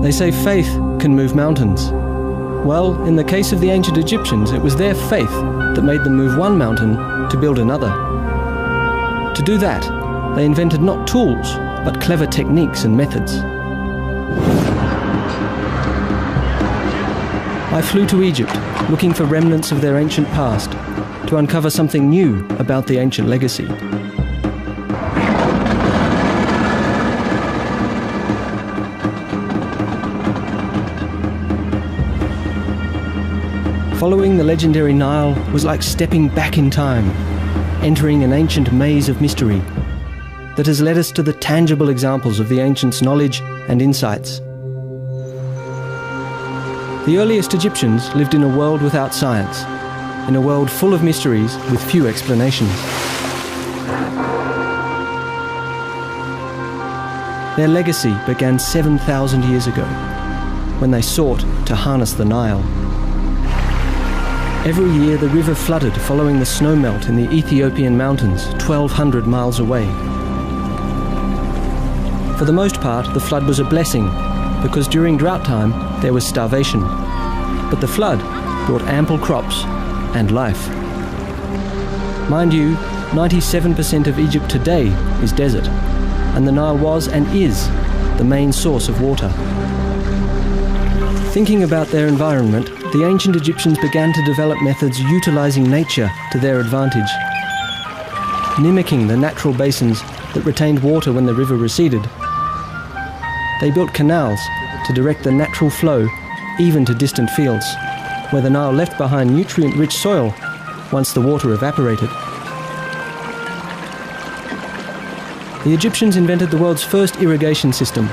They say faith can move mountains. Well, in the case of the ancient Egyptians, it was their faith that made them move one mountain to build another. To do that, they invented not tools, but clever techniques and methods. I flew to Egypt, looking for remnants of their ancient past, to uncover something new about the ancient legacy. Following the legendary Nile was like stepping back in time, entering an ancient maze of mystery that has led us to the tangible examples of the ancients' knowledge and insights. The earliest Egyptians lived in a world without science, in a world full of mysteries with few explanations. Their legacy began 7,000 years ago, when they sought to harness the Nile. Every year the river flooded following the snowmelt in the Ethiopian mountains 1,200 miles away. For the most part, the flood was a blessing, because during drought time there was starvation. But the flood brought ample crops and life. Mind you, 97% of Egypt today is desert, and the Nile was and is the main source of water. Thinking about their environment, the ancient Egyptians began to develop methods utilizing nature to their advantage. Mimicking the natural basins that retained water when the river receded, they built canals to direct the natural flow even to distant fields, where the Nile left behind nutrient-rich soil once the water evaporated. The Egyptians invented the world's first irrigation system,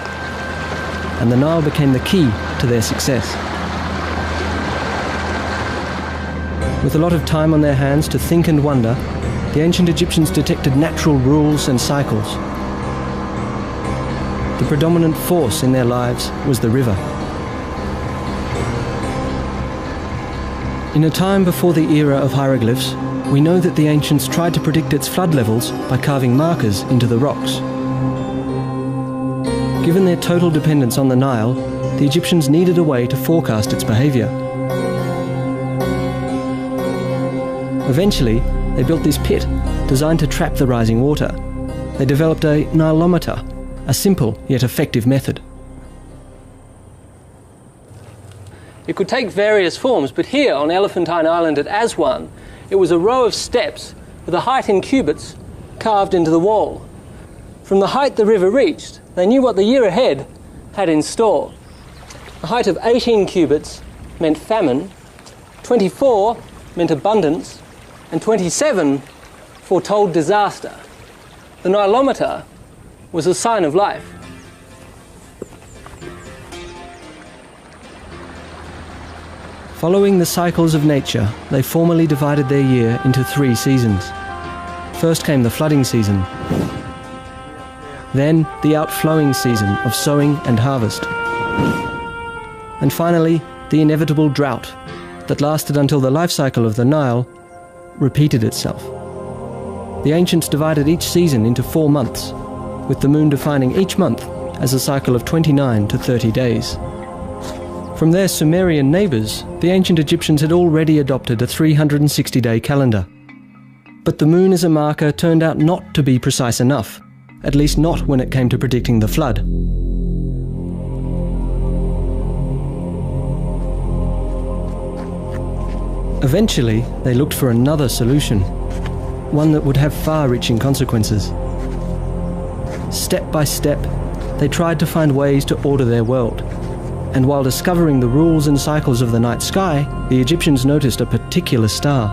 and the Nile became the key to their success. With a lot of time on their hands to think and wonder, the ancient Egyptians detected natural rules and cycles. The predominant force in their lives was the river. In a time before the era of hieroglyphs, we know that the ancients tried to predict its flood levels by carving markers into the rocks. Given their total dependence on the Nile, the Egyptians needed a way to forecast its behavior. Eventually, they built this pit designed to trap the rising water. They developed a Nilometer, a simple yet effective method. It could take various forms, but here on Elephantine Island at Aswan, it was a row of steps with a height in cubits carved into the wall. From the height the river reached, they knew what the year ahead had in store. A height of 18 cubits meant famine, 24 meant abundance, and 27 foretold disaster. The Nilometer was a sign of life. Following the cycles of nature, they formally divided their year into 3 seasons. First came the flooding season, then the outflowing season of sowing and harvest, and finally the inevitable drought that lasted until the life cycle of the Nile repeated itself. The ancients divided each season into 4 months, with the moon defining each month as a cycle of 29 to 30 days. From their Sumerian neighbours, the ancient Egyptians had already adopted a 360-day calendar. But the moon as a marker turned out not to be precise enough, at least not when it came to predicting the flood. Eventually, they looked for another solution, one that would have far-reaching consequences. Step by step, they tried to find ways to order their world. And while discovering the rules and cycles of the night sky, the Egyptians noticed a particular star.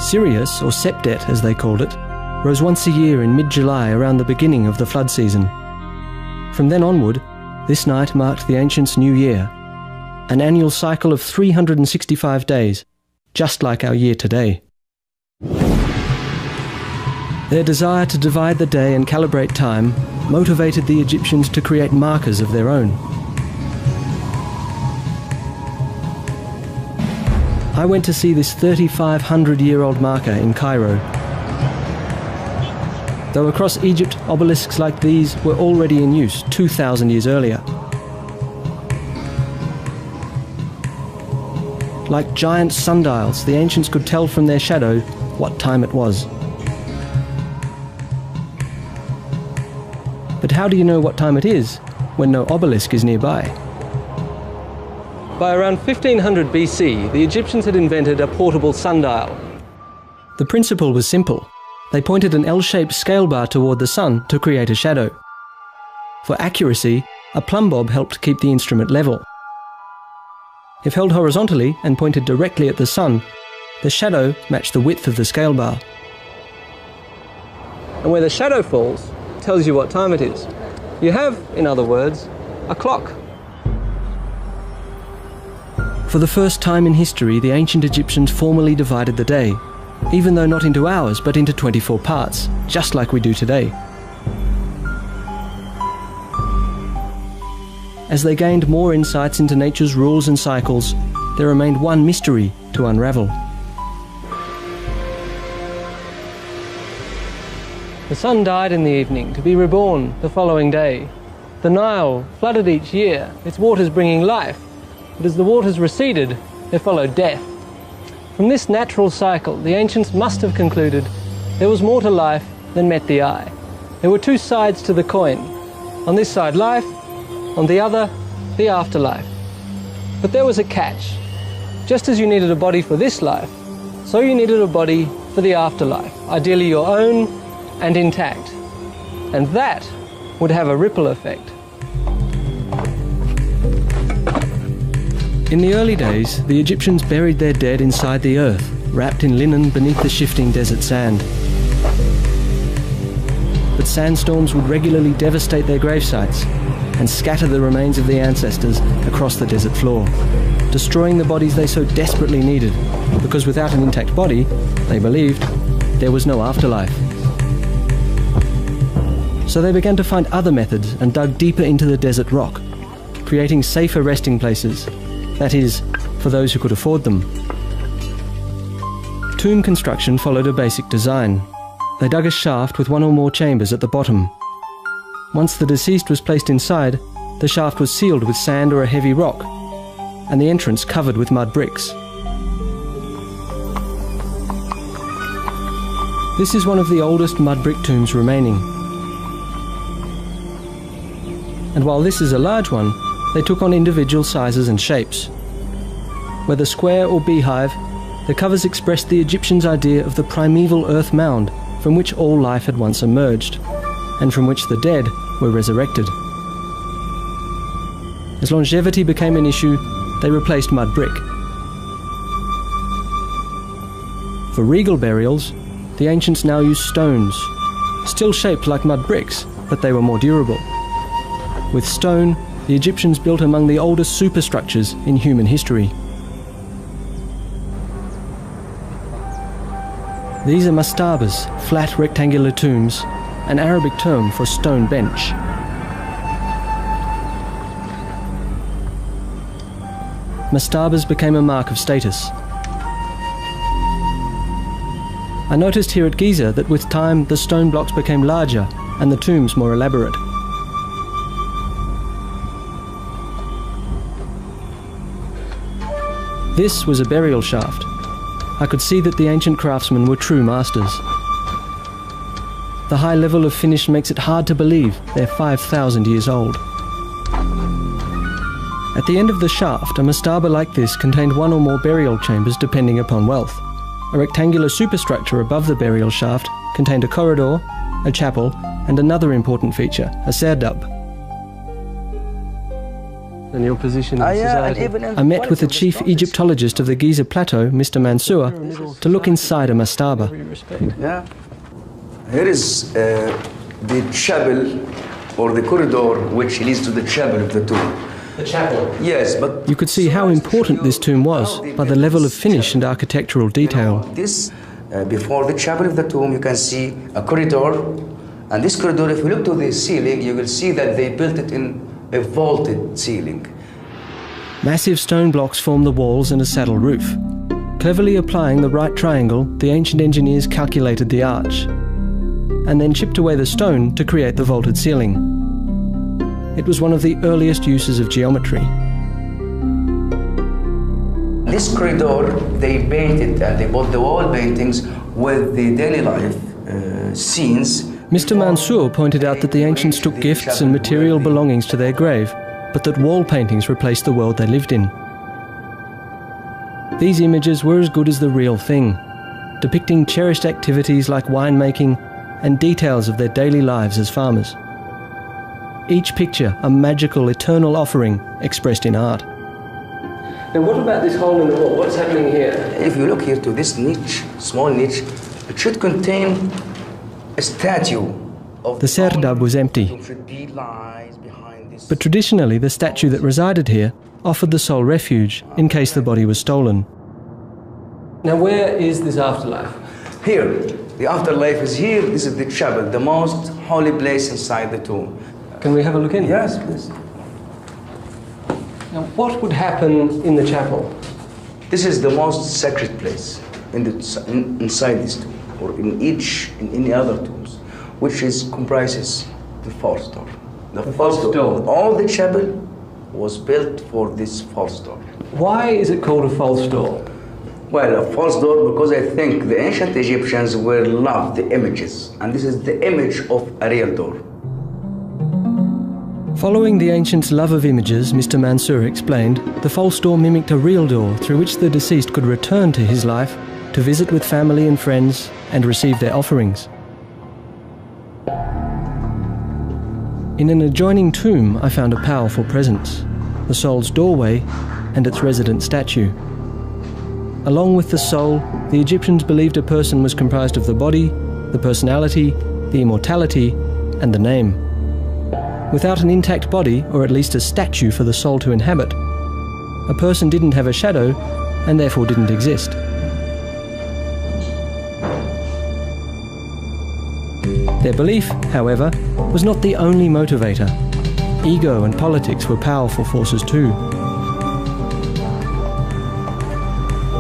Sirius, or Septet as they called it, rose once a year in mid-July around the beginning of the flood season. From then onward, this night marked the ancients' new year, an annual cycle of 365 days, just like our year today. Their desire to divide the day and calibrate time motivated the Egyptians to create markers of their own. I went to see this 3,500-year-old marker in Cairo. though across Egypt obelisks like these were already in use 2,000 years earlier. Like giant sundials, the ancients could tell from their shadow what time it was. But how do you know what time it is when no obelisk is nearby? By around 1500 BC, the Egyptians had invented a portable sundial. The principle was simple. They pointed an L-shaped scale bar toward the sun to create a shadow. For accuracy, a plumb bob helped keep the instrument level. If held horizontally and pointed directly at the sun, the shadow matched the width of the scale bar. And where the shadow falls tells you what time it is. You have, in other words, a clock. For the first time in history, the ancient Egyptians formally divided the day, even though not into hours but into 24 parts, just like we do today. As they gained more insights into nature's rules and cycles, there remained one mystery to unravel. The sun died in the evening, to be reborn the following day. The Nile flooded each year, its waters bringing life, but as the waters receded, there followed death. From this natural cycle, the ancients must have concluded there was more to life than met the eye. There were two sides to the coin. On this side, life, on the other, the afterlife. But there was a catch. Just as you needed a body for this life, so you needed a body for the afterlife, ideally your own and intact. And that would have a ripple effect. In the early days, the Egyptians buried their dead inside the earth, wrapped in linen beneath the shifting desert sand. But sandstorms would regularly devastate their gravesites and scatter the remains of the ancestors across the desert floor, destroying the bodies they so desperately needed, because without an intact body, they believed, there was no afterlife. So they began to find other methods and dug deeper into the desert rock, creating safer resting places, that is, for those who could afford them. Tomb construction followed a basic design. They dug a shaft with one or more chambers at the bottom. Once the deceased was placed inside, the shaft was sealed with sand or a heavy rock, and the entrance covered with mud bricks. This is one of the oldest mud brick tombs remaining. And while this is a large one, they took on individual sizes and shapes. Whether square or beehive, the covers expressed the Egyptians' idea of the primeval earth mound from which all life had once emerged, and from which the dead were resurrected. As longevity became an issue, they replaced mud brick. For regal burials, the ancients now used stones, still shaped like mud bricks, but they were more durable. With stone, the Egyptians built among the oldest superstructures in human history. These are mastabas, flat rectangular tombs, an Arabic term for stone bench. Mastabas became a mark of status. I noticed here at Giza that with time the stone blocks became larger and the tombs more elaborate. This was a burial shaft. I could see that the ancient craftsmen were true masters. The high level of finish makes it hard to believe they're 5,000 years old. At the end of the shaft, a mastaba like this contained one or more burial chambers depending upon wealth. A rectangular superstructure above the burial shaft contained a corridor, a chapel, and another important feature, a serdab. And your position in society. I met with the chief Egyptologist of the Giza Plateau, Mr. Mansour, to look inside a mastaba. Yeah. Here is the chapel or the corridor which leads to the chapel of the tomb. The chapel? Yes, but... You could see how important this tomb was by the level of finish and architectural detail. This, before the chapel of the tomb, you can see a corridor. And this corridor, if you look to the ceiling, you will see that they built it in a vaulted ceiling. Massive stone blocks form the walls and a saddle roof. Cleverly applying the right triangle, the ancient engineers calculated the arch. and then chipped away the stone to create the vaulted ceiling. It was one of the earliest uses of geometry. This corridor, they painted and they bought the wall paintings with the daily life scenes. Mr. Mansour pointed out that the ancients took gifts and material belongings to their grave, but that wall paintings replaced the world they lived in. These images were as good as the real thing, depicting cherished activities like winemaking and details of their daily lives as farmers. Each picture a magical, eternal offering expressed in art. Now what about this hole in the wall? What's happening here? If you look here to this niche, small niche, it should contain a statue of the serdab was empty, but traditionally the statue that resided here offered the soul refuge in case the body was stolen. Now where is this afterlife? Here. The afterlife is here. This is the chapel, the most holy place inside the tomb. Can we have a look in? Yes, please. Now what would happen in the chapel? This is the most sacred place inside this tomb, or in any other tombs, which comprises the false door. The false door. All the chapel was built for this false door. Why is it called a false door? Well, a false door because I think the ancient Egyptians loved the images, and this is the image of a real door. Following the ancients' love of images, Mr. Mansour explained, the false door mimicked a real door through which the deceased could return to his life to visit with family and friends and receive their offerings. In an adjoining tomb, I found a powerful presence, the soul's doorway and its resident statue. Along with the soul, the Egyptians believed a person was comprised of the body, the personality, the immortality, and the name. Without an intact body, or at least a statue for the soul to inhabit, a person didn't have a shadow and therefore didn't exist. Their belief, however, was not the only motivator. Ego and politics were powerful forces too.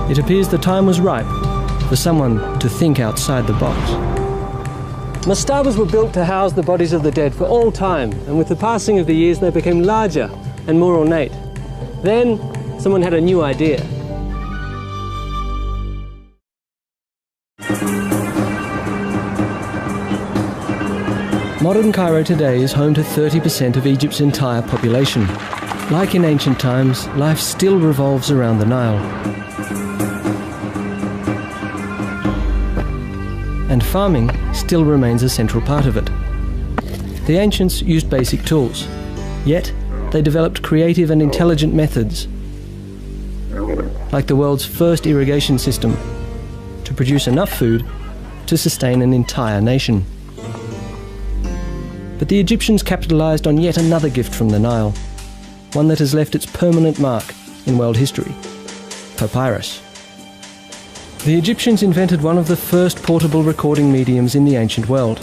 It appears the time was ripe for someone to think outside the box. Mastabas were built to house the bodies of the dead for all time, and with the passing of the years they became larger and more ornate. Then, someone had a new idea. Modern Cairo today is home to 30% of Egypt's entire population. Like in ancient times, life still revolves around the Nile. And farming still remains a central part of it. The ancients used basic tools, yet they developed creative and intelligent methods, like the world's first irrigation system, to produce enough food to sustain an entire nation. But the Egyptians capitalized on yet another gift from the Nile, one that has left its permanent mark in world history: papyrus. The Egyptians invented one of the first portable recording mediums in the ancient world.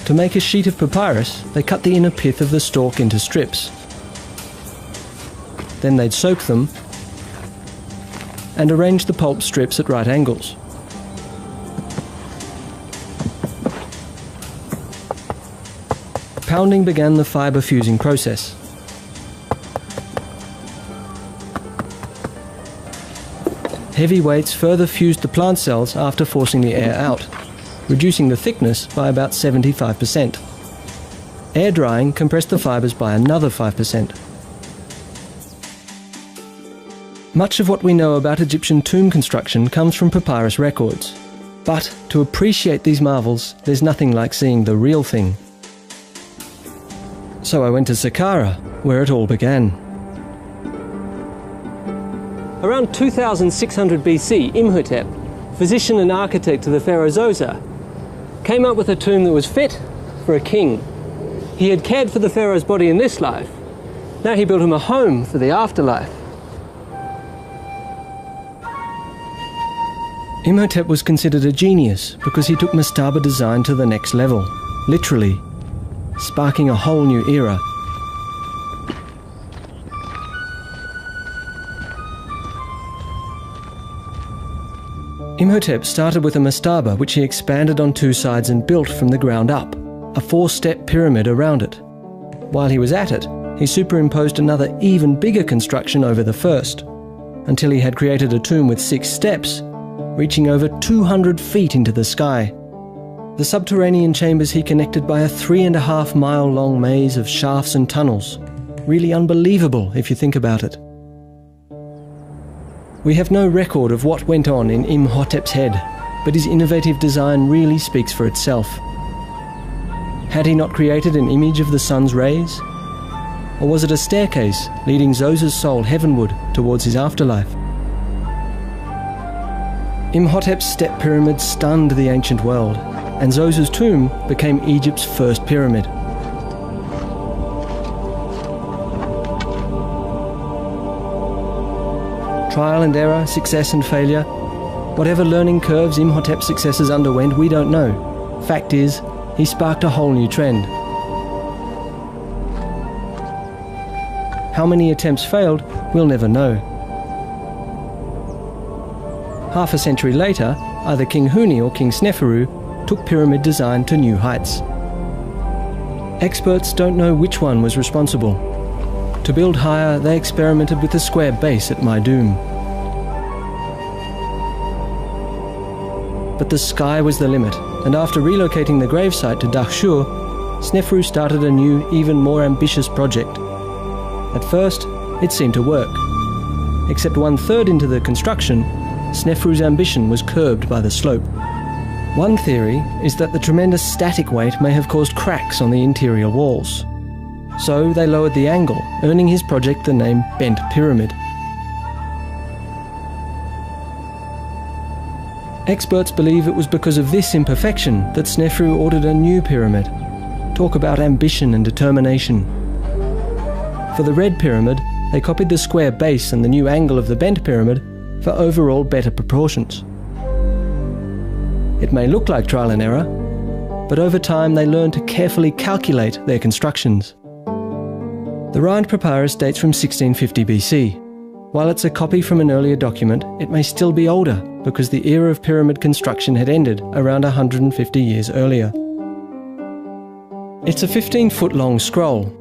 To make a sheet of papyrus, they cut the inner pith of the stalk into strips. Then they'd soak them and arrange the pulp strips at right angles. Pounding began the fibre fusing process. Heavy weights further fused the plant cells after forcing the air out, reducing the thickness by about 75%. Air drying compressed the fibres by another 5%. Much of what we know about Egyptian tomb construction comes from papyrus records. But to appreciate these marvels, there's nothing like seeing the real thing. So I went to Saqqara, where it all began. Around 2600 BC, Imhotep, physician and architect to the pharaoh Zoser, came up with a tomb that was fit for a king. He had cared for the pharaoh's body in this life. Now he built him a home for the afterlife. Imhotep was considered a genius because he took mastaba design to the next level, literally, sparking a whole new era. Imhotep started with a mastaba which he expanded on two sides and built from the ground up, a 4-step pyramid around it. While he was at it, he superimposed another even bigger construction over the first, until he had created a tomb with 6 steps, reaching over 200 feet into the sky. The subterranean chambers he connected by a 3.5-mile-long maze of shafts and tunnels. Really unbelievable if you think about it. We have no record of what went on in Imhotep's head, but his innovative design really speaks for itself. Had he not created an image of the sun's rays? Or was it a staircase leading Zoser's soul heavenward towards his afterlife? Imhotep's step pyramid stunned the ancient world, and Zoser's tomb became Egypt's first pyramid. Trial and error, success and failure. Whatever learning curves Imhotep's successors underwent, we don't know. Fact is, he sparked a whole new trend. How many attempts failed, we'll never know. Half a century later, either King Huni or King Sneferu took pyramid design to new heights. Experts don't know which one was responsible. To build higher, they experimented with a square base at Maidoum. But the sky was the limit, and after relocating the gravesite to Dahshur, Sneferu started a new, even more ambitious project. At first, it seemed to work. Except 1/3 into the construction, Sneferu's ambition was curbed by the slope. One theory is that the tremendous static weight may have caused cracks on the interior walls. So they lowered the angle, earning his project the name Bent Pyramid. Experts believe it was because of this imperfection that Sneferu ordered a new pyramid. Talk about ambition and determination. For the Red Pyramid, they copied the square base and the new angle of the Bent Pyramid for overall better proportions. It may look like trial and error, but over time they learned to carefully calculate their constructions. The Rhind Papyrus dates from 1650 BC. While it's a copy from an earlier document, it may still be older because the era of pyramid construction had ended around 150 years earlier. It's a 15-foot-long scroll.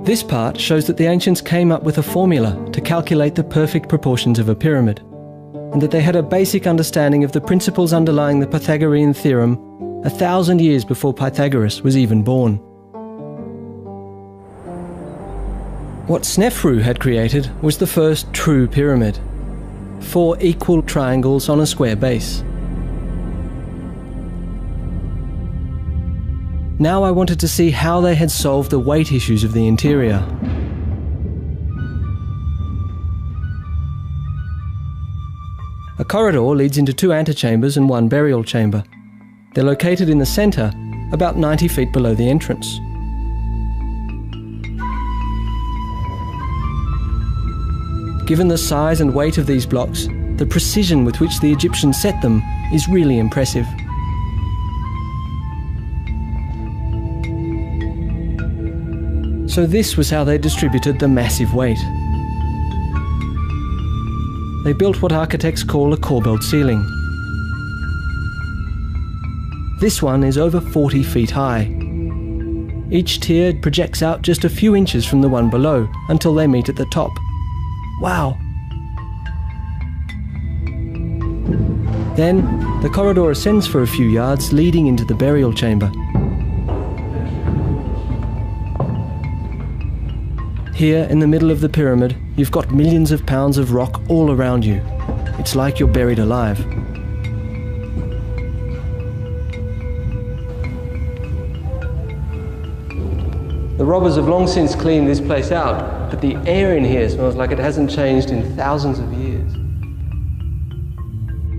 This part shows that the ancients came up with a formula to calculate the perfect proportions of a pyramid, and that they had a basic understanding of the principles underlying the Pythagorean theorem 1,000 years before Pythagoras was even born. What Sneferu had created was the first true pyramid. 4 equal triangles on a square base. Now I wanted to see how they had solved the weight issues of the interior. A corridor leads into 2 antechambers and 1 burial chamber. They're located in the centre, about 90 feet below the entrance. Given the size and weight of these blocks, the precision with which the Egyptians set them is really impressive. So this was how they distributed the massive weight. They built what architects call a corbelled ceiling. This one is over 40 feet high. Each tier projects out just a few inches from the one below until they meet at the top. Wow! Then, the corridor ascends for a few yards, leading into the burial chamber. Here, in the middle of the pyramid, you've got millions of pounds of rock all around you. It's like you're buried alive. The robbers have long since cleaned this place out, but the air in here smells like it hasn't changed in thousands of years.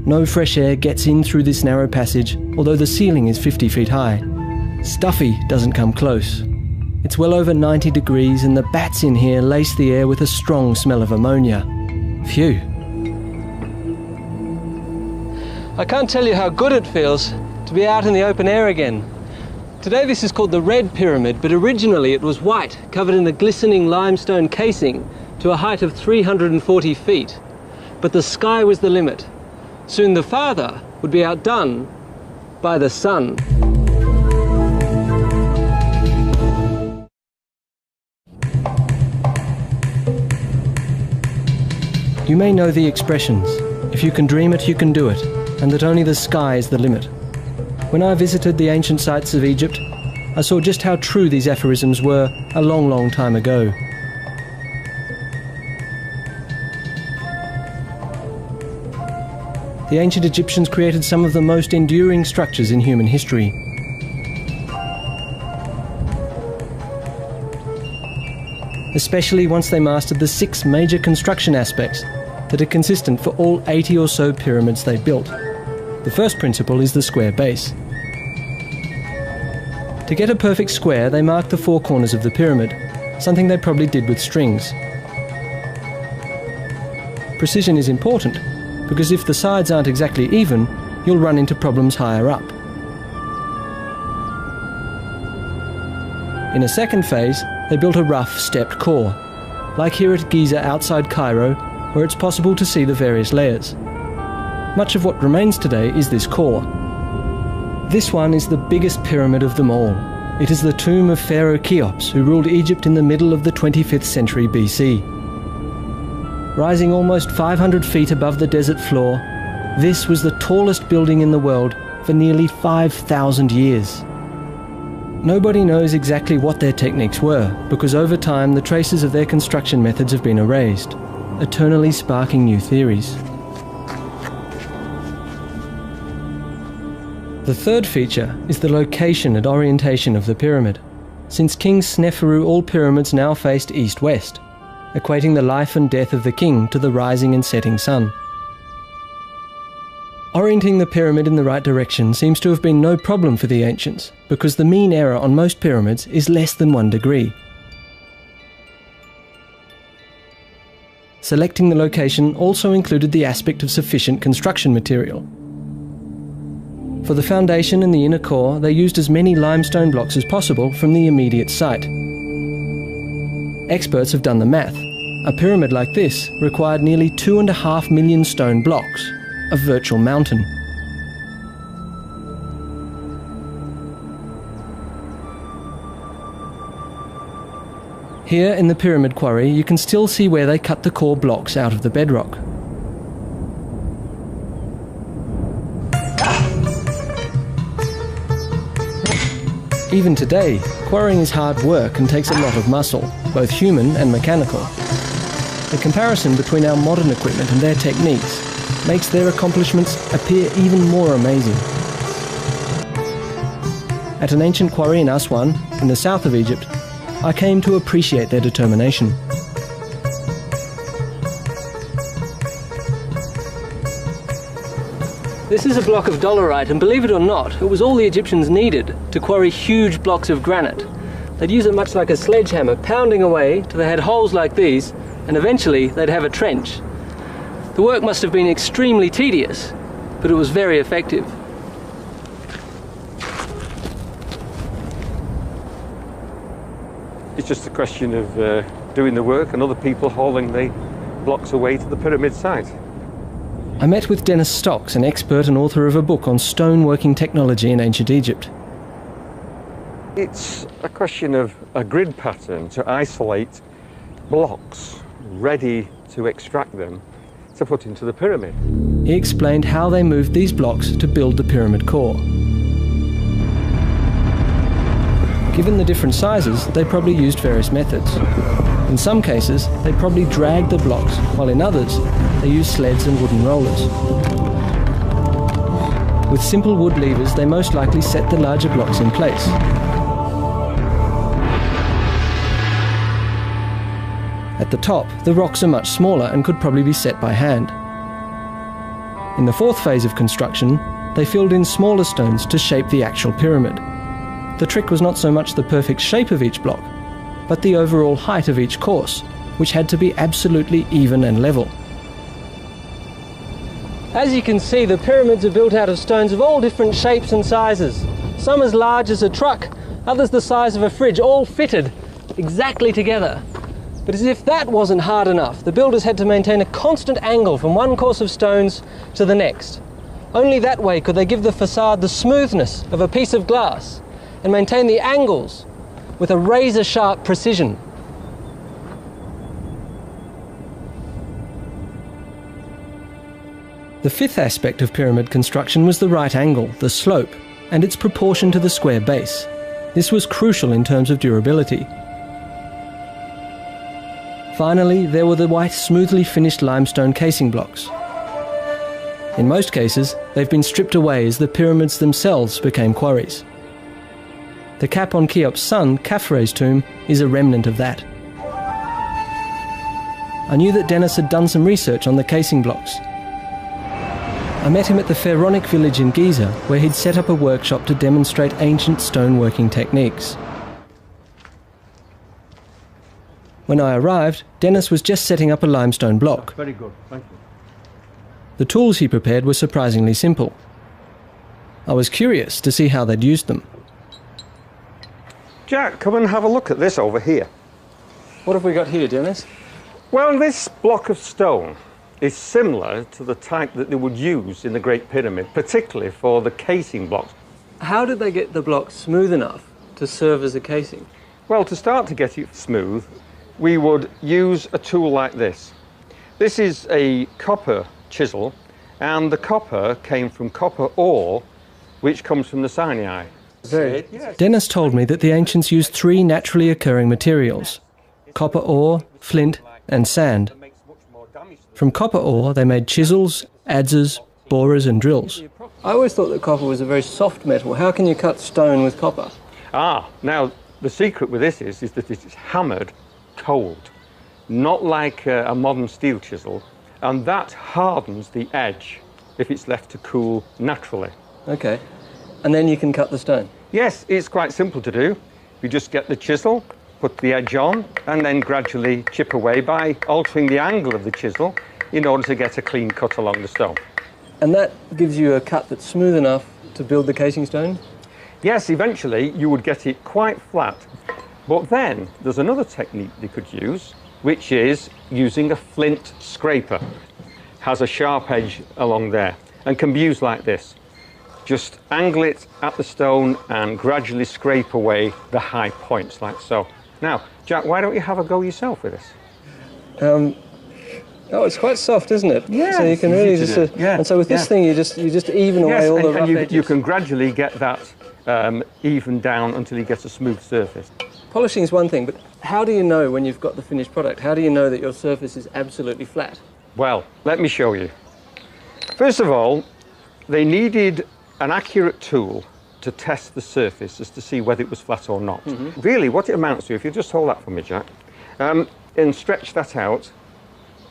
No fresh air gets in through this narrow passage, although the ceiling is 50 feet high. Stuffy doesn't come close. It's well over 90 degrees and the bats in here lace the air with a strong smell of ammonia. Phew. I can't tell you how good it feels to be out in the open air again. Today this is called the Red Pyramid, but originally it was white, covered in a glistening limestone casing to a height of 340 feet. But the sky was the limit. Soon the father would be outdone by the sun. You may know the expressions, if you can dream it, you can do it, and that only the sky is the limit. When I visited the ancient sites of Egypt, I saw just how true these aphorisms were a long, long time ago. The ancient Egyptians created some of the most enduring structures in human history. Especially once they mastered the 6 major construction aspects that are consistent for all 80 or so pyramids they built. The first principle is the square base. To get a perfect square, they marked the 4 corners of the pyramid, something they probably did with strings. Precision is important, because if the sides aren't exactly even, you'll run into problems higher up. In a second phase, they built a rough, stepped core, like here at Giza outside Cairo, where it's possible to see the various layers. Much of what remains today is this core. This one is the biggest pyramid of them all. It is the tomb of Pharaoh Cheops, who ruled Egypt in the middle of the 25th century BC. Rising almost 500 feet above the desert floor, this was the tallest building in the world for nearly 5,000 years. Nobody knows exactly what their techniques were, because over time the traces of their construction methods have been erased, eternally sparking new theories. The third feature is the location and orientation of the pyramid. Since King Sneferu, all pyramids now faced east-west, equating the life and death of the king to the rising and setting sun. Orienting the pyramid in the right direction seems to have been no problem for the ancients, because the mean error on most pyramids is less than 1 degree. Selecting the location also included the aspect of sufficient construction material. For the foundation and the inner core, they used as many limestone blocks as possible from the immediate site. Experts have done the math. A pyramid like this required nearly 2.5 million stone blocks, a virtual mountain. Here in the pyramid quarry, you can still see where they cut the core blocks out of the bedrock. Even today, quarrying is hard work and takes a lot of muscle, both human and mechanical. The comparison between our modern equipment and their techniques makes their accomplishments appear even more amazing. At an ancient quarry in Aswan, in the south of Egypt, I came to appreciate their determination. This is a block of dolerite, and believe it or not, it was all the Egyptians needed to quarry huge blocks of granite. They'd use it much like a sledgehammer, pounding away till they had holes like these, and eventually they'd have a trench. The work must have been extremely tedious, but it was very effective. It's just a question of doing the work and other people hauling the blocks away to the pyramid site. I met with Dennis Stocks, an expert and author of a book on stoneworking technology in ancient Egypt. It's a question of a grid pattern to isolate blocks ready to extract them to put into the pyramid. He explained how they moved these blocks to build the pyramid core. Given the different sizes, they probably used various methods. In some cases, they probably dragged the blocks, while in others, they used sleds and wooden rollers. With simple wood levers, they most likely set the larger blocks in place. At the top, the rocks are much smaller and could probably be set by hand. In the fourth phase of construction, they filled in smaller stones to shape the actual pyramid. The trick was not so much the perfect shape of each block, but the overall height of each course, which had to be absolutely even and level. As you can see, the pyramids are built out of stones of all different shapes and sizes. Some as large as a truck, others the size of a fridge, all fitted exactly together. But as if that wasn't hard enough, the builders had to maintain a constant angle from one course of stones to the next. Only that way could they give the facade the smoothness of a piece of glass and maintain the angles with a razor-sharp precision. The fifth aspect of pyramid construction was the right angle, the slope, and its proportion to the square base. This was crucial in terms of durability. Finally, there were the white, smoothly finished limestone casing blocks. In most cases, they've been stripped away as the pyramids themselves became quarries. The cap on Cheop's son, Khafre's tomb, is a remnant of that. I knew that Dennis had done some research on the casing blocks. I met him at the Pharaonic village in Giza, where he'd set up a workshop to demonstrate ancient stoneworking techniques. When I arrived, Dennis was just setting up a limestone block. Very good, thank you. The tools he prepared were surprisingly simple. I was curious to see how they'd used them. Jack, come and have a look at this over here. What have we got here, Dennis? Well, this block of stone is similar to the type that they would use in the Great Pyramid, particularly for the casing blocks. How did they get the block smooth enough to serve as a casing? Well, to start to get it smooth, we would use a tool like this. This is a copper chisel, and the copper came from copper ore, which comes from the Sinai. Dennis told me that the ancients used three naturally occurring materials: copper ore, flint, and sand. From copper ore, they made chisels, adzes, borers, and drills. I always thought that copper was a very soft metal. How can you cut stone with copper? Now the secret with this is that it is hammered cold, not like a modern steel chisel, and that hardens the edge if it's left to cool naturally. Okay, and then you can cut the stone? Yes, it's quite simple to do. You just get the chisel, put the edge on, and then gradually chip away by altering the angle of the chisel in order to get a clean cut along the stone. And that gives you a cut that's smooth enough to build the casing stone? Yes, eventually you would get it quite flat. But then there's another technique they could use, which is using a flint scraper. Has a sharp edge along there and can be used like this. Just angle it at the stone and gradually scrape away the high points like so. Now, Jack, why don't you have a go yourself with this? Oh, it's quite soft, isn't it? Yeah. So you can really just... and so with this thing, you just even away all the rough edges. You can gradually get that even down until you get a smooth surface. Polishing is one thing, but how do you know when you've got the finished product? How do you know that your surface is absolutely flat? Well, let me show you. First of all, they needed an accurate tool to test the surface as to see whether it was flat or not. Mm-hmm. Really, what it amounts to, if you just hold that for me, Jack, and stretch that out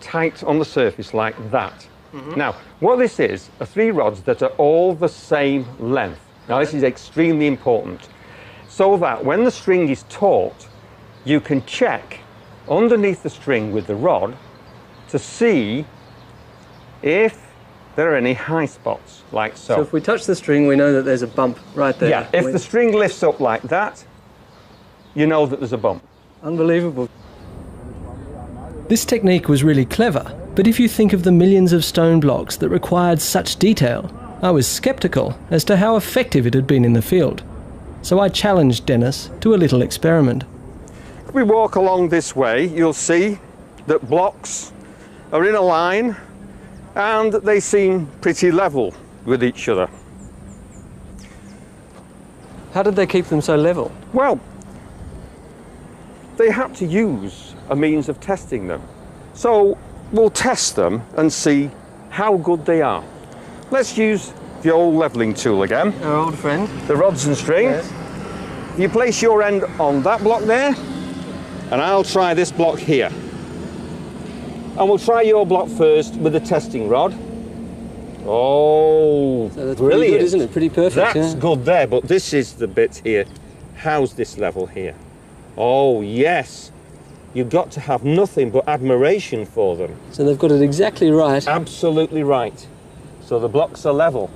tight on the surface like that. Mm-hmm. Now, what this is, are three rods that are all the same length. Now, this is extremely important, so that when the string is taut, you can check underneath the string with the rod to see if there are any high spots, like so. So if we touch the string, we know that there's a bump right there. Yeah, if the string lifts up like that, you know that there's a bump. Unbelievable. This technique was really clever, but if you think of the millions of stone blocks that required such detail, I was sceptical as to how effective it had been in the field. So I challenged Dennis to a little experiment. If we walk along this way, you'll see that blocks are in a line and they seem pretty level with each other. How did they keep them so level? Well, they had to use a means of testing them. So we'll test them and see how good they are. Let's use the old leveling tool again. Our old friend. The rods and string. Yes. You place your end on that block there, and I'll try this block here. And we'll try your block first with the testing rod. Oh, so that's brilliant. Pretty good, isn't it? Pretty perfect. That's good there, but this is the bit here. How's this level here? Oh, yes. You've got to have nothing but admiration for them. So they've got it exactly right. Absolutely right. So the blocks are level.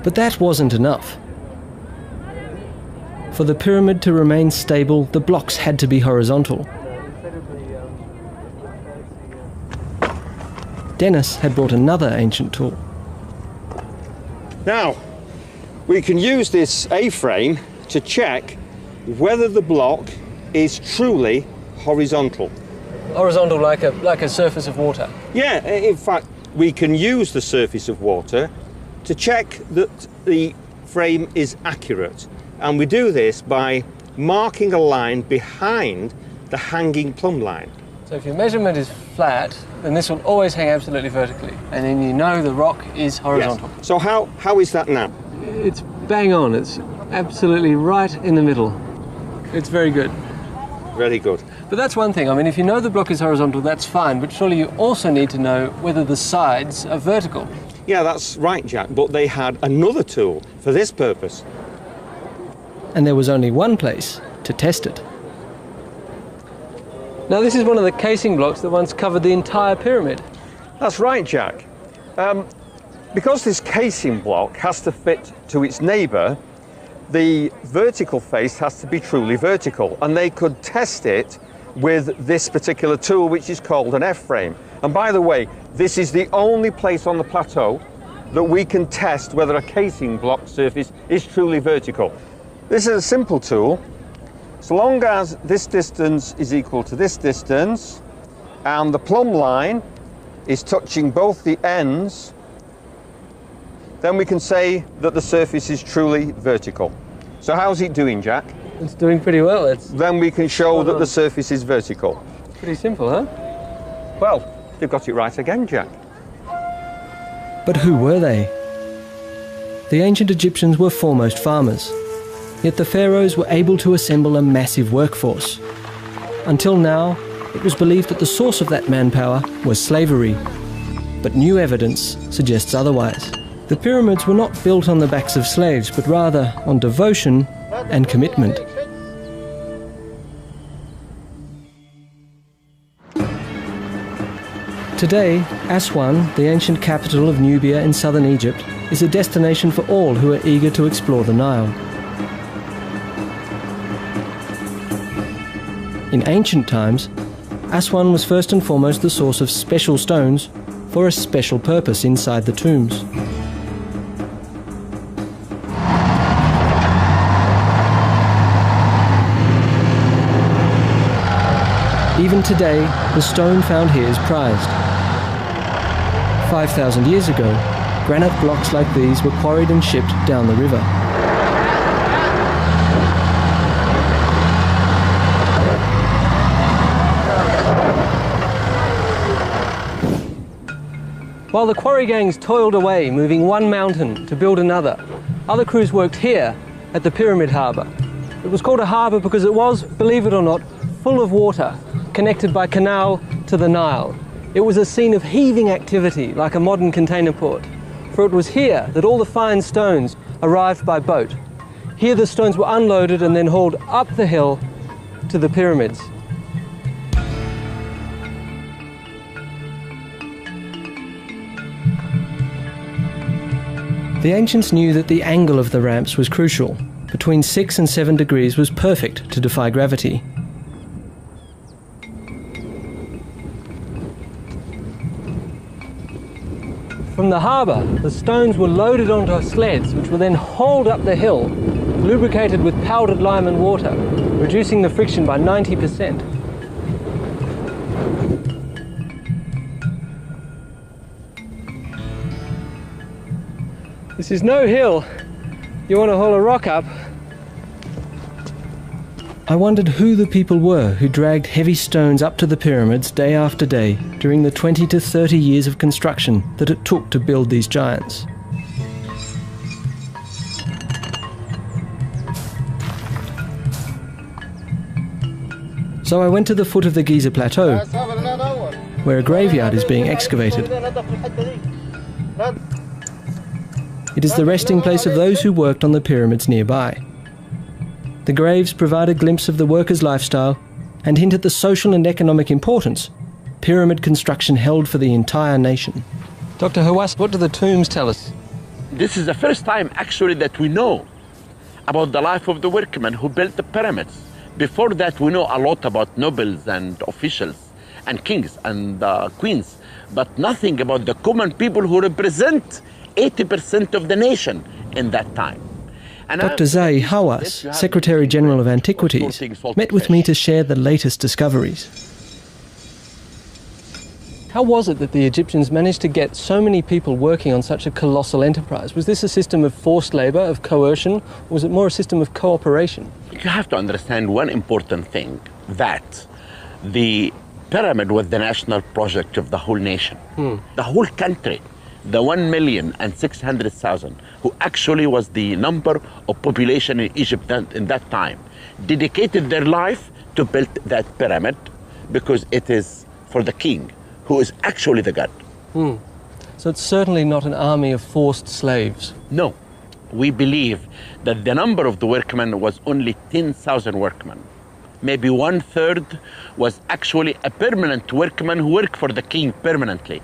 But that wasn't enough. For the pyramid to remain stable, the blocks had to be horizontal. Dennis had brought another ancient tool. Now, we can use this A-frame to check whether the block is truly horizontal. Horizontal, like a surface of water. Yeah, in fact, we can use the surface of water to check that the frame is accurate. And we do this by marking a line behind the hanging plumb line. So if your measurement is flat, then this will always hang absolutely vertically. And then you know the rock is horizontal. Yes. So how is that now? It's bang on. It's absolutely right in the middle. It's very good. Very good. But that's one thing. I mean, if you know the block is horizontal, that's fine. But surely you also need to know whether the sides are vertical. Yeah, that's right, Jack. But they had another tool for this purpose. And there was only one place to test it. Now, this is one of the casing blocks that once covered the entire pyramid. That's right, Jack. Because this casing block has to fit to its neighbour, the vertical face has to be truly vertical, and they could test it with this particular tool, which is called an F-frame. And by the way, this is the only place on the plateau that we can test whether a casing block surface is truly vertical. This is a simple tool. So long as this distance is equal to this distance and the plumb line is touching both the ends, then we can say that the surface is truly vertical. So how's it doing, Jack? It's doing pretty well. Then we can show that the surface is vertical. Pretty simple, huh? Well, they've got it right again, Jack. But who were they? The ancient Egyptians were foremost farmers. Yet the pharaohs were able to assemble a massive workforce. Until now, it was believed that the source of that manpower was slavery. But new evidence suggests otherwise. The pyramids were not built on the backs of slaves, but rather on devotion and commitment. Today, Aswan, the ancient capital of Nubia in southern Egypt, is a destination for all who are eager to explore the Nile. In ancient times, Aswan was first and foremost the source of special stones for a special purpose inside the tombs. Even today, the stone found here is prized. 5,000 years ago, granite blocks like these were quarried and shipped down the river. While the quarry gangs toiled away, moving one mountain to build another, other crews worked here at the Pyramid Harbour. It was called a harbour because it was, believe it or not, full of water, connected by canal to the Nile. It was a scene of heaving activity, like a modern container port. For it was here that all the fine stones arrived by boat. Here the stones were unloaded and then hauled up the hill to the pyramids. The ancients knew that the angle of the ramps was crucial. Between 6 and 7 degrees was perfect to defy gravity. From the harbour, the stones were loaded onto sleds, which were then hauled up the hill, lubricated with powdered lime and water, reducing the friction by 90%. This is no hill. You want to haul a rock up? I wondered who the people were who dragged heavy stones up to the pyramids day after day during the 20 to 30 years of construction that it took to build these giants. So I went to the foot of the Giza Plateau, where a graveyard is being excavated. It is the resting place of those who worked on the pyramids nearby. The graves provide a glimpse of the workers' lifestyle and hint at the social and economic importance pyramid construction held for the entire nation. Dr. Hawass, what do the tombs tell us? This is the first time actually that we know about the life of the workmen who built the pyramids. Before that, we know a lot about nobles and officials and kings and queens, but nothing about the common people who represent 80% of the nation in that time. And Dr. Zahi Hawass, Secretary General of Antiquities, met with me to share the latest discoveries. How was it that the Egyptians managed to get so many people working on such a colossal enterprise? Was this a system of forced labour, of coercion, or was it more a system of cooperation? You have to understand one important thing, that the pyramid was the national project of the whole nation, the whole country. The 1,600,000, who actually was the number of population in Egypt in that time, dedicated their life to build that pyramid because it is for the king, who is actually the god. So it's certainly not an army of forced slaves. No, we believe that the number of the workmen was only 10,000 workmen. Maybe 1/3 was actually a permanent workman who worked for the king permanently.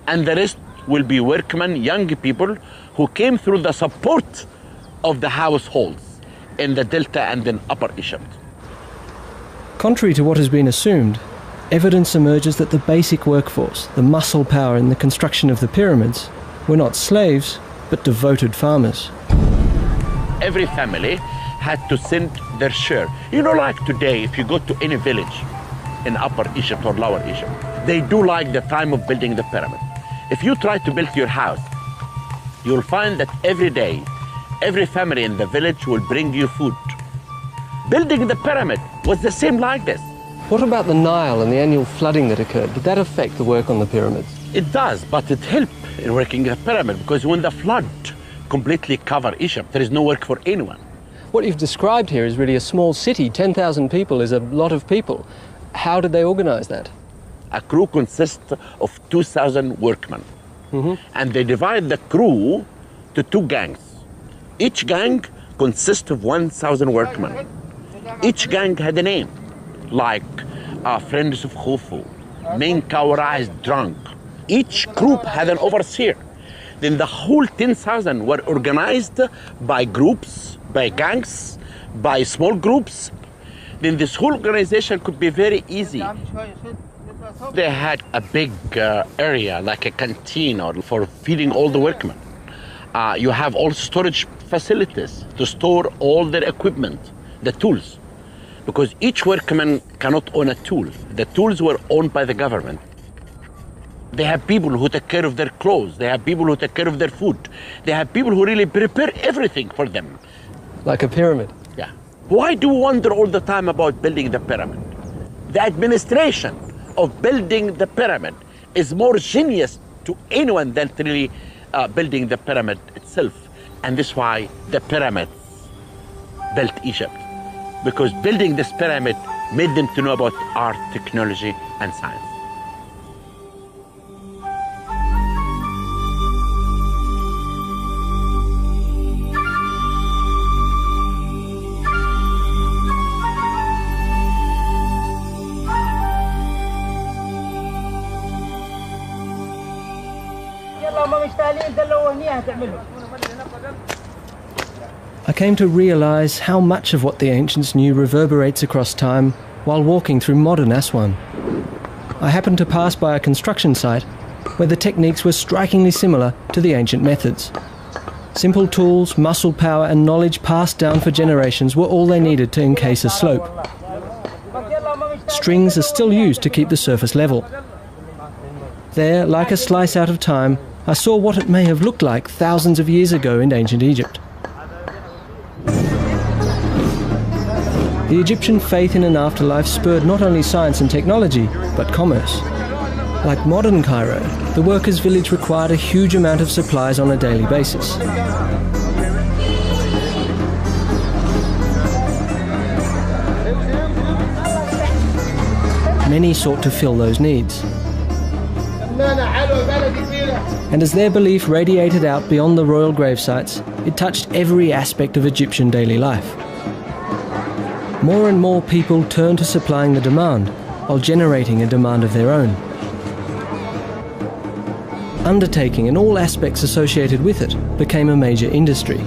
And the rest will be workmen, young people who came through the support of the households in the Delta and in Upper Egypt. Contrary to what has been assumed, evidence emerges that the basic workforce, the muscle power in the construction of the pyramids, were not slaves, but devoted farmers. Every family had to send their share. You know, like today, if you go to any village in Upper Egypt or Lower Egypt, they do like the time of building the pyramid. If you try to build your house, you'll find that every day, every family in the village will bring you food. Building the pyramid was the same like this. What about the Nile and the annual flooding that occurred? Did that affect the work on the pyramids? It does, but it helped in working the pyramid, because when the flood completely covered Egypt, there is no work for anyone. What you've described here is really a small city. 10,000 people is a lot of people. How did they organize that? A crew consists of 2,000 workmen. And they divide the crew to 2 gangs. Each gang consists of 1,000 workmen. Each gang had a name, like Friends of Khufu, Menkaura is drunk. Each group had an overseer. Then the whole 10,000 were organized by groups, by gangs, by small groups. Then this whole organization could be very easy. They had a big area, like a canteen, or for feeding all the workmen. You have all storage facilities to store all their equipment, the tools, because each workman cannot own a tool. The tools were owned by the government. They have people who take care of their clothes. They have people who take care of their food. They have people who really prepare everything for them. Like a pyramid? Yeah. Why do we wonder all the time about building the pyramid? The administration of building the pyramid is more genius to anyone than really building the pyramid itself. And this is why the pyramids built Egypt. Because building this pyramid made them to know about art, technology, and science. I came to realize how much of what the ancients knew reverberates across time while walking through modern Aswan. I happened to pass by a construction site where the techniques were strikingly similar to the ancient methods. Simple tools, muscle power and knowledge passed down for generations were all they needed to encase a slope. Strings are still used to keep the surface level. There, like a slice out of time, I saw what it may have looked like thousands of years ago in ancient Egypt. The Egyptian faith in an afterlife spurred not only science and technology, but commerce. Like modern Cairo, the workers' village required a huge amount of supplies on a daily basis. Many sought to fill those needs. And as their belief radiated out beyond the royal gravesites, it touched every aspect of Egyptian daily life. More and more people turned to supplying the demand, while generating a demand of their own. Undertaking and all aspects associated with it became a major industry.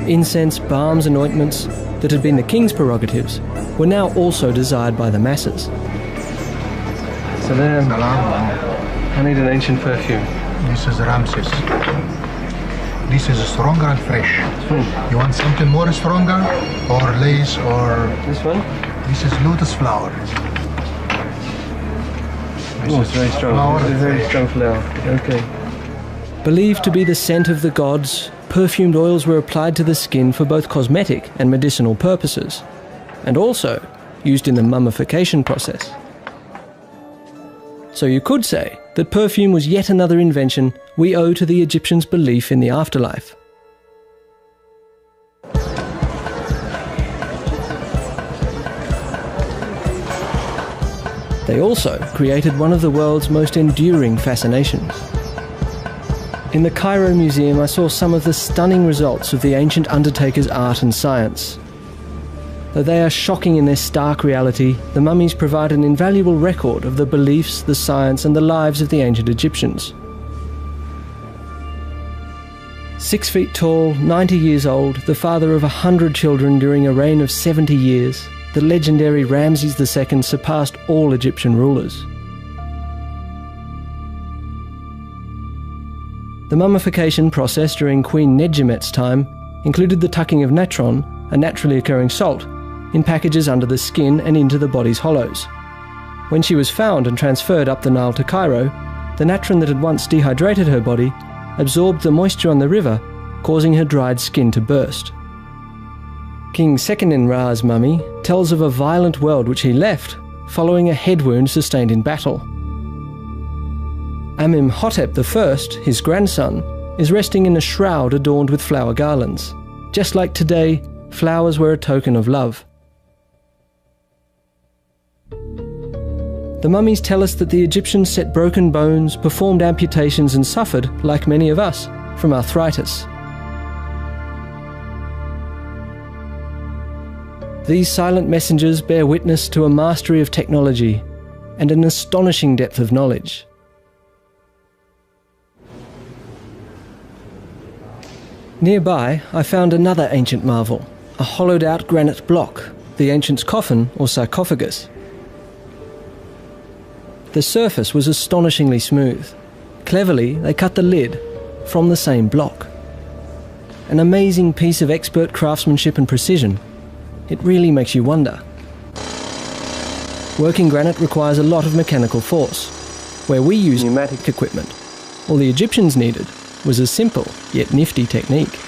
Incense, balms and ointments that had been the king's prerogatives were now also desired by the masses. So there, I need an ancient perfume. This is Ramses. This is stronger and fresh. You want something more stronger, or lace, or... This one? This is lotus flower. Oh, it's very strong. It's a very strong flower. Okay. Believed to be the scent of the gods, perfumed oils were applied to the skin for both cosmetic and medicinal purposes, and also used in the mummification process. So you could say that perfume was yet another invention we owe to the Egyptians' belief in the afterlife. They also created one of the world's most enduring fascinations. In the Cairo Museum, I saw some of the stunning results of the ancient undertakers' art and science. Though they are shocking in their stark reality, the mummies provide an invaluable record of the beliefs, the science, and the lives of the ancient Egyptians. 6 feet tall, 90 years old, the father of 100 children during a reign of 70 years, the legendary Ramses II surpassed all Egyptian rulers. The mummification process during Queen Nedjemet's time included the tucking of natron, a naturally occurring salt, in packages under the skin and into the body's hollows. When she was found and transferred up the Nile to Cairo, the natron that had once dehydrated her body absorbed the moisture on the river, causing her dried skin to burst. King Seqenen-Ra's mummy tells of a violent world which he left following a head wound sustained in battle. Amenhotep I, his grandson, is resting in a shroud adorned with flower garlands. Just like today, flowers were a token of love. The mummies tell us that the Egyptians set broken bones, performed amputations and suffered, like many of us, from arthritis. These silent messengers bear witness to a mastery of technology and an astonishing depth of knowledge. Nearby, I found another ancient marvel, a hollowed-out granite block, the ancients' coffin or sarcophagus. The surface was astonishingly smooth. Cleverly, they cut the lid from the same block. An amazing piece of expert craftsmanship and precision. It really makes you wonder. Working granite requires a lot of mechanical force, where we use pneumatic equipment. All the Egyptians needed was a simple yet nifty technique.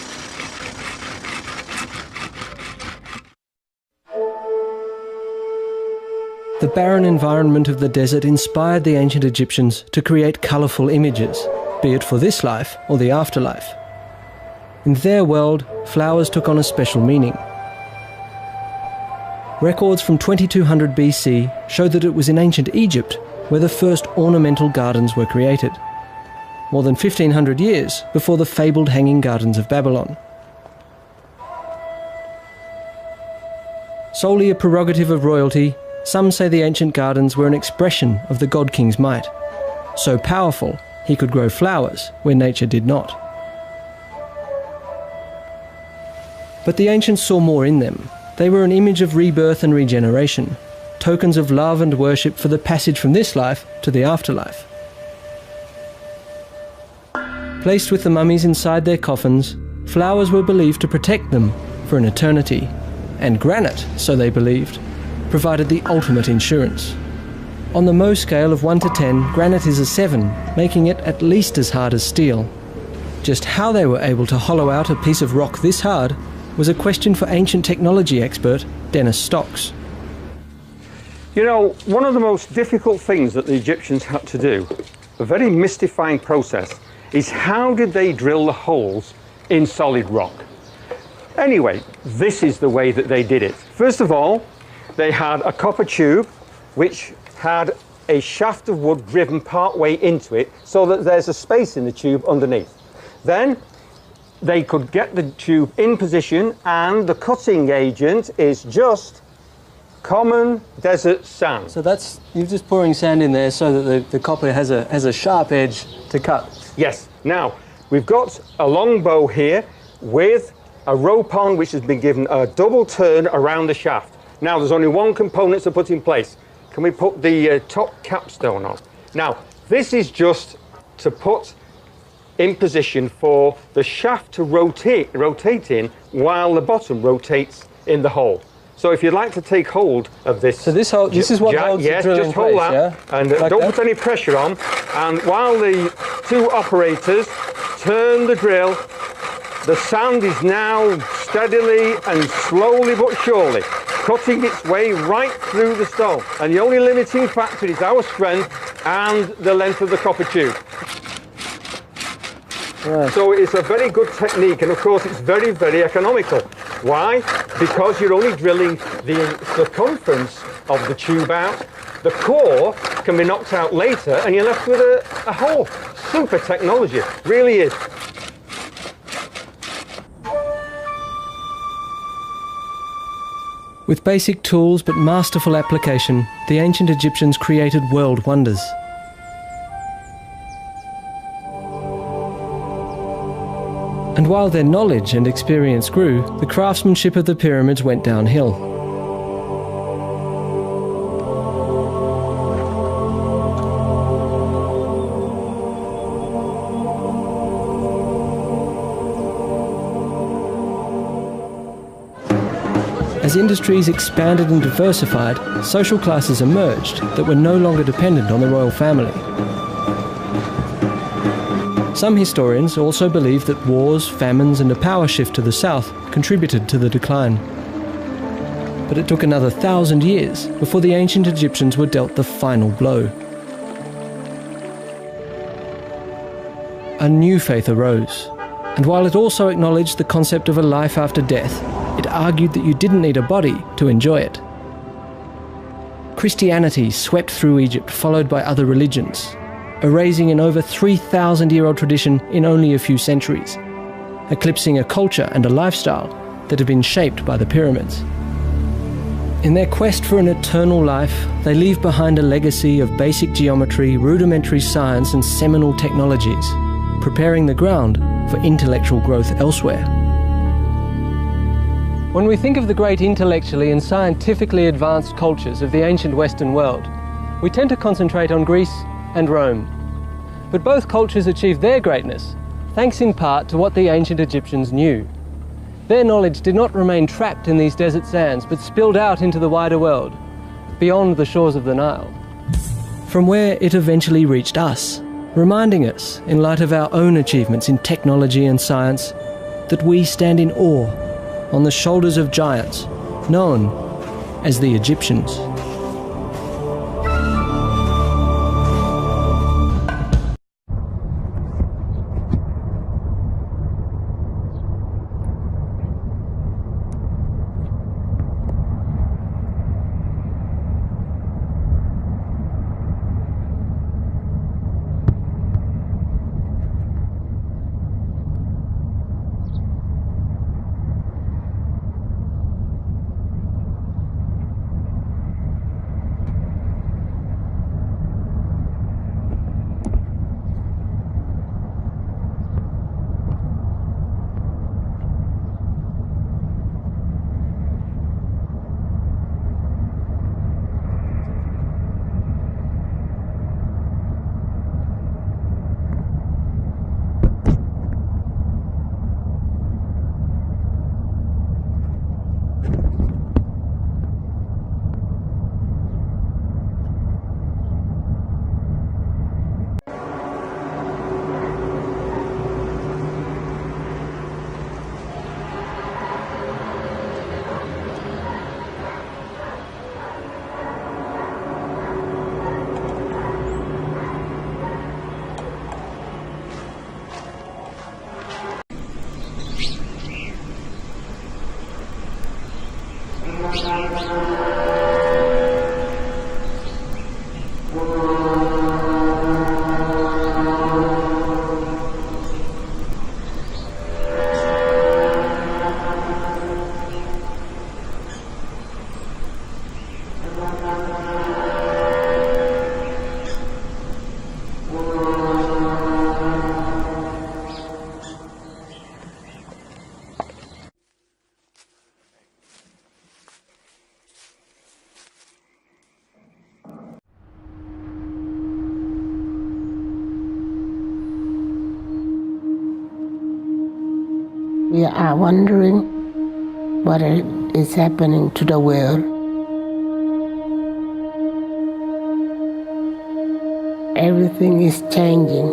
The barren environment of the desert inspired the ancient Egyptians to create colourful images, be it for this life or the afterlife. In their world, flowers took on a special meaning. Records from 2200 BC show that it was in ancient Egypt where the first ornamental gardens were created, more than 1500 years before the fabled Hanging Gardens of Babylon. Solely a prerogative of royalty, some say the ancient gardens were an expression of the god king's might, so powerful he could grow flowers where nature did not. But the ancients saw more in them. They were an image of rebirth and regeneration, tokens of love and worship for the passage from this life to the afterlife. Placed with the mummies inside their coffins, flowers were believed to protect them for an eternity, and granite, so they believed, provided the ultimate insurance. On the Mohs scale of 1 to 10, granite is a 7, making it at least as hard as steel. Just how they were able to hollow out a piece of rock this hard was a question for ancient technology expert Dennis Stocks. You know, one of the most difficult things that the Egyptians had to do, a very mystifying process, is how did they drill the holes in solid rock? Anyway, this is the way that they did it. First of all, they had a copper tube which had a shaft of wood driven part way into it so that there's a space in the tube underneath. Then they could get the tube in position, and the cutting agent is just common desert sand. So that's, you're just pouring sand in there so that the copper has a sharp edge to cut. Yes. Now, we've got a long bow here with a rope on which has been given a double turn around the shaft. Now, there's only one component to put in place. Can we put the top capstone on? Now, this is just to put in position for the shaft to rotate in while the bottom rotates in the hole. So if you'd like to take hold of this... So this is what holds the drill in place, hold that, yeah? and Like don't that? put any pressure on. And while the two operators turn the drill, the sand is now steadily and slowly but surely cutting its way right through the stone. And the only limiting factor is our strength and the length of the copper tube. Right. So it's a very good technique, and of course it's very, very economical. Why? Because you're only drilling the circumference of the tube out. The core can be knocked out later and you're left with a hole. Super technology, really is. With basic tools but masterful application, the ancient Egyptians created world wonders. And while their knowledge and experience grew, the craftsmanship of the pyramids went downhill. As industries expanded and diversified, social classes emerged that were no longer dependent on the royal family. Some historians also believe that wars, famines, and a power shift to the south contributed to the decline. But it took another 1,000 years before the ancient Egyptians were dealt the final blow. A new faith arose, and while it also acknowledged the concept of a life after death, it argued that you didn't need a body to enjoy it. Christianity swept through Egypt, followed by other religions, erasing an over 3,000-year-old tradition in only a few centuries, eclipsing a culture and a lifestyle that had been shaped by the pyramids. In their quest for an eternal life, they leave behind a legacy of basic geometry, rudimentary science, and seminal technologies, preparing the ground for intellectual growth elsewhere. When we think of the great intellectually and scientifically advanced cultures of the ancient Western world, we tend to concentrate on Greece and Rome. But both cultures achieved their greatness thanks in part to what the ancient Egyptians knew. Their knowledge did not remain trapped in these desert sands, but spilled out into the wider world, beyond the shores of the Nile, from where it eventually reached us, reminding us, in light of our own achievements in technology and science, that we stand in awe on the shoulders of giants known as the Egyptians. We are wondering what is happening to the world. Everything is changing.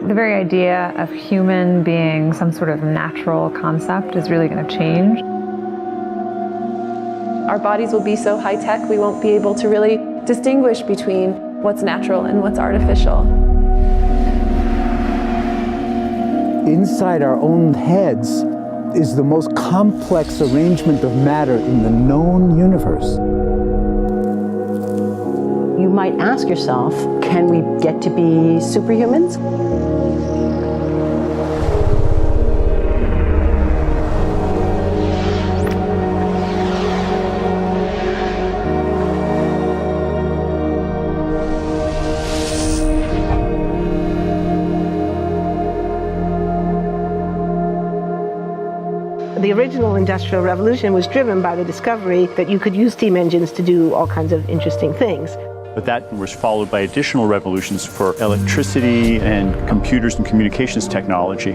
The very idea of human being some sort of natural concept is really going to change. Our bodies will be so high-tech, we won't be able to really distinguish between what's natural and what's artificial. Inside our own heads is the most complex arrangement of matter in the known universe. You might ask yourself, can we get to be superhumans? The original Industrial Revolution was driven by the discovery that you could use steam engines to do all kinds of interesting things. But that was followed by additional revolutions for electricity and computers and communications technology.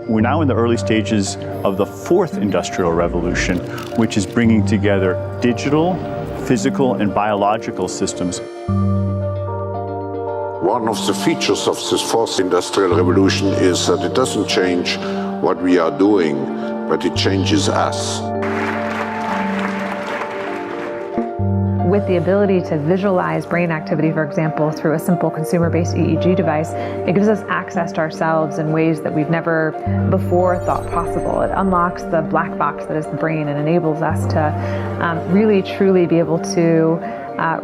We're now in the early stages of the fourth Industrial Revolution, which is bringing together digital, physical, and biological systems. One of the features of this fourth Industrial Revolution is that it doesn't change what we are doing, but it changes us. With the ability to visualize brain activity, for example, through a simple consumer-based EEG device, it gives us access to ourselves in ways that we've never before thought possible. It unlocks the black box that is the brain and enables us to really, truly be able to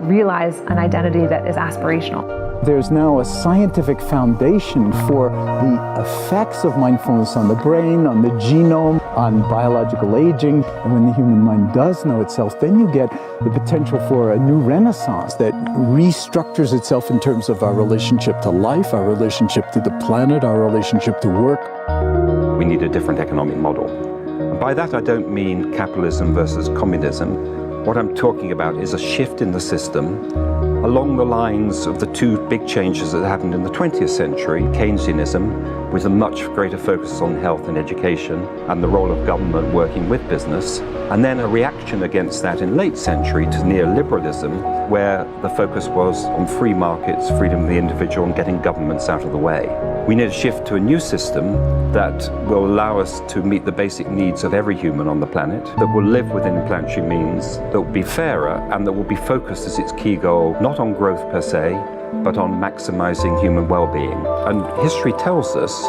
realize an identity that is aspirational. There's now a scientific foundation for the effects of mindfulness on the brain, on the genome, on biological aging. And when the human mind does know itself, then you get the potential for a new renaissance that restructures itself in terms of our relationship to life, our relationship to the planet, our relationship to work. We need a different economic model. And by that I don't mean capitalism versus communism. What I'm talking about is a shift in the system along the lines of the two big changes that happened in the 20th century, Keynesianism, with a much greater focus on health and education and the role of government working with business, and then a reaction against that in late century to neoliberalism, where the focus was on free markets, freedom of the individual, and getting governments out of the way. We need a shift to a new system that will allow us to meet the basic needs of every human on the planet, that will live within planetary means, that will be fairer, and that will be focused as its key goal, not on growth per se, but on maximizing human well-being. And history tells us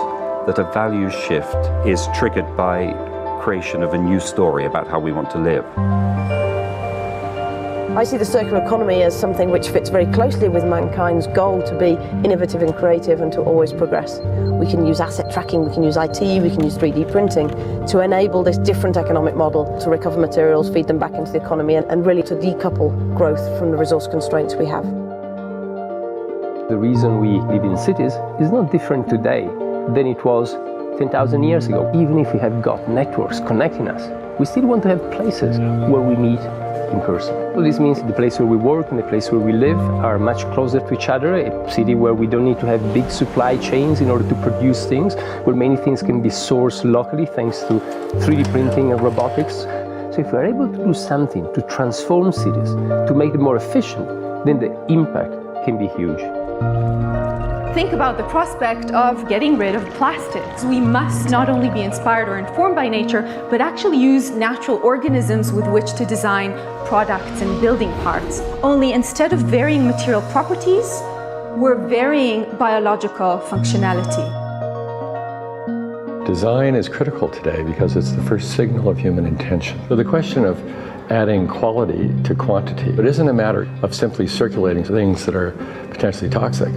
that a values shift is triggered by creation of a new story about how we want to live. I see the circular economy as something which fits very closely with mankind's goal to be innovative and creative and to always progress. We can use asset tracking, we can use IT, we can use 3D printing to enable this different economic model to recover materials, feed them back into the economy, and really to decouple growth from the resource constraints we have. The reason we live in cities is not different today than it was 10,000 years ago. Even if we have got networks connecting us, we still want to have places where we meet in person. So this means the place where we work and the place where we live are much closer to each other, a city where we don't need to have big supply chains in order to produce things, where many things can be sourced locally thanks to 3D printing and robotics. So if we're able to do something to transform cities, to make them more efficient, then the impact can be huge. Think about the prospect of getting rid of plastics. We must not only be inspired or informed by nature, but actually use natural organisms with which to design products and building parts. Only instead of varying material properties, we're varying biological functionality. Design is critical today because it's the first signal of human intention. So the question of adding quality to quantity, it isn't a matter of simply circulating things that are potentially toxic.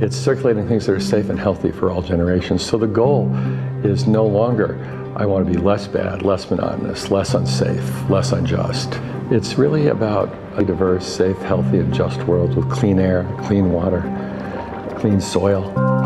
It's circulating things that are safe and healthy for all generations. So the goal is no longer, I want to be less bad, less monotonous, less unsafe, less unjust. It's really about a diverse, safe, healthy, and just world with clean air, clean water, clean soil.